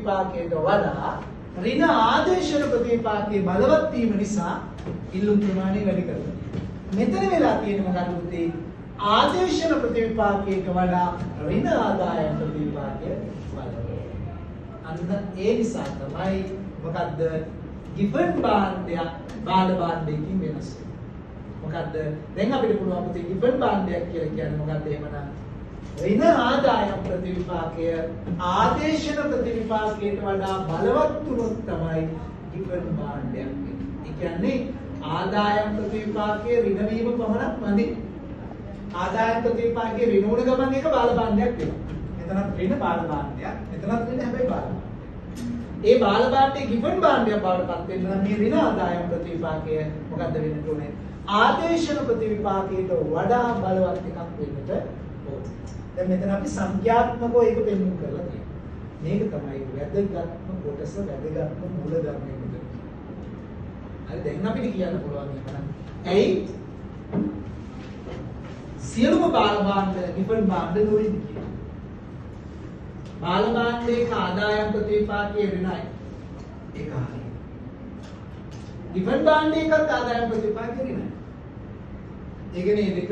ප්‍රතිවිපාකයට වඩා ඍණ ආදේශන ප්‍රතිවිපාකයේ බලවත් වීම නිසා ඉල්ලුම් ප්‍රමාණය වැඩි කරනවා. මෙතන වෙලා තියෙන මොකක්ද උත්තේ? ආදේශන ප්‍රතිවිපාකයට වඩා ඍණ ආදායම් ප්‍රතිවිපාකය බලවත්. අන්න ඒ නිසා තමයි මොකද්ද given භාණ්ඩයක් බාල භාණ්ඩයකින් වෙනස් වෙන්නේ. මොකද්ද? දැන් අපිට පුළුවන් පුතේ given භාණ්ඩයක් කියලා කියන්නේ මොකද්ද එහෙමනම්? ඍණ ආදායම් ප්‍රතිවිපාකය ආදේශන ප්‍රතිවිපාකයට වඩා බලවත් වුණොත් තමයි given භාණ්ඩයක් වෙන්නේ. ඒ කියන්නේ ආදායම් ප්‍රතිවිපාකයේ ඍණ වීම පමණක් නැති. ආදායම් ප්‍රතිවිපාකයේ ඍණ වුණ ගමන් එක බාල භාණ්ඩයක් වෙනවා. මෙතනත් ඍණ බාල භාණ්ඩයක්. මෙතනත් ඍණ හැබැයි බාල. ඒ බාල භාණ්ඩයේ given භාණ්ඩයක් බවට පත් වෙන්න නම් මේ ඍණ ආදායම් ප්‍රතිවිපාකය මොකද්ද වෙන්න ඕනේ? ආදේශන ප්‍රතිවිපාකයට වඩා බලවත් එකක් වෙන්නට ඕනේ. දැන් මෙතන අපි සංඛ්‍යාත්මකව ඒක පෙන්වන්න කරලා තියෙනවා. මේක තමයි වැදගත්ම කොටස වැදගත්ම මූල ධර්මයේ විතර. හරි දැන් අපිට කියන්න පුළුවන් එහෙනම් ඇයි සියලුම බාල භාණ්ඩ given භාණ්ඩ නොවේද කියලා. බාල භාණ්ඩයක ආදායම් ප්‍රතිපාකයේ ඍණයි. ඒක හරියි. given භාණ්ඩයක ආදායම් ප්‍රතිපාකයේ ඍණයි. ඒ කියන්නේ දෙක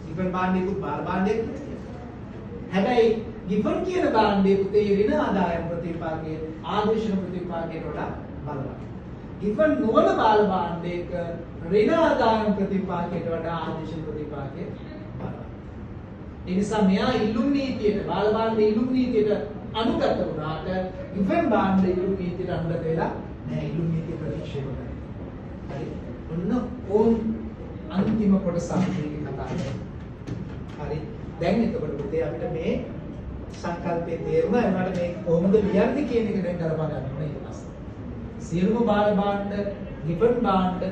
given භාණ්ඩයක බාල භාණ්ඩයක හැබැයි given කියන භාණ්ඩයේ පුතේ ඍණ ආදායම් ප්‍රතිපාකයේ ආදේශන ප්‍රතිපාකයට වඩා බලවත්. given නොවන බාල භාණ්ඩයක ඍණ ආදායම් ප්‍රතිපාකයට වඩා ආදේශන ප්‍රතිපාකයේ බලවත්. ඒ නිසා මෙයා ඉල්ලුම් නීතියට බාල භාණ්ඩ ඉල්ලුම් නීතියට අනුගත වුණාට given භාණ්ඩ ඉල්ලුම් නීතියට අනුගත වෙලා නෑ ඉල්ලුම් නීතිය ප්‍රතික්ෂේප කරනවා. හරි. ඔන්න ඕන් අන්තිම කොටස අපි කතා කරමු. හරි. දැන් එතකොට පුතේ අපිට මේ සංකල්පයේ තේරුම එනවාට මේ කොහොමද ලියන්නේ කියන එක දැන් කරපා ගන්න ඕනේ ඊට පස්සේ. සියලුම බාල භාණ්ඩ given භාණ්ඩ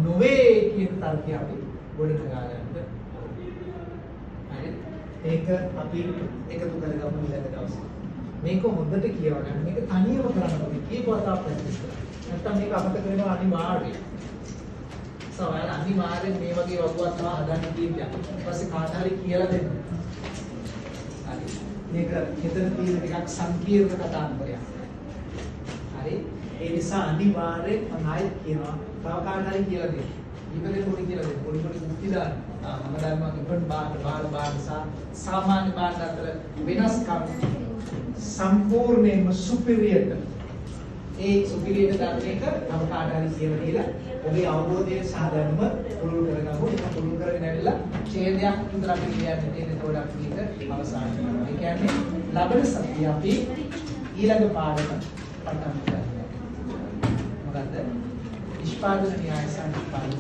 නොවේ කියන තර්කය අපි ගොඩනගා ගන්න. හරි. ඒක අපි එකතු කරගමු ඊළඟ දවසේ. මේක හොඳට කියවා ගන්න. මේක තනියම කරන්න ඕනේ. කීපවතා ප්‍රැක්ටිස් කරන්න. නැත්නම් මේක අමතක වෙනවා අනිවාර්යයෙන්. සමහර අනිවාර්යෙන් මේ වගේ වගුවක් තමයි හදන්න තියෙන්නේ. ඊට පස්සේ කාට හරි කියලා දෙන්න. හරි. මේක මෙතන තියෙන ටිකක් සංකීර්ණ කතාන්තරයක්. හරි. ඒ නිසා අනිවාර්යෙන් මම ආයෙත් කියනවා තව කාට හරි කියලා දෙන්න. ඊපදේ පොඩි කියලා දෙන්න. පොඩි මුක්ති දාන්න. මම දැන් ඉපන් බාල සාමාන්‍ය භාණ්ඩ අතර වෙනස්කම් සම්පූර්ණයෙන්ම සුපිරියර්. ඒ සුපිරියර් දාන එක තව කාට හරි කියලා දීලා ඔබේ අවබෝධයේ සාධනම පුළුල් කරගමු. ඒක පුළුල් කරගෙන ඇවිල්ලා ඡේදයක් විතර අපි කියන්නේ තියෙන තෝඩක් මේක අවසන් කරනවා. ඒ කියන්නේ ලබන සතිය අපි ඊළඟ පාඩම පටන් ගන්නවා. මොකද්ද? නිෂ්පාදන න්‍යාය සම්පන්න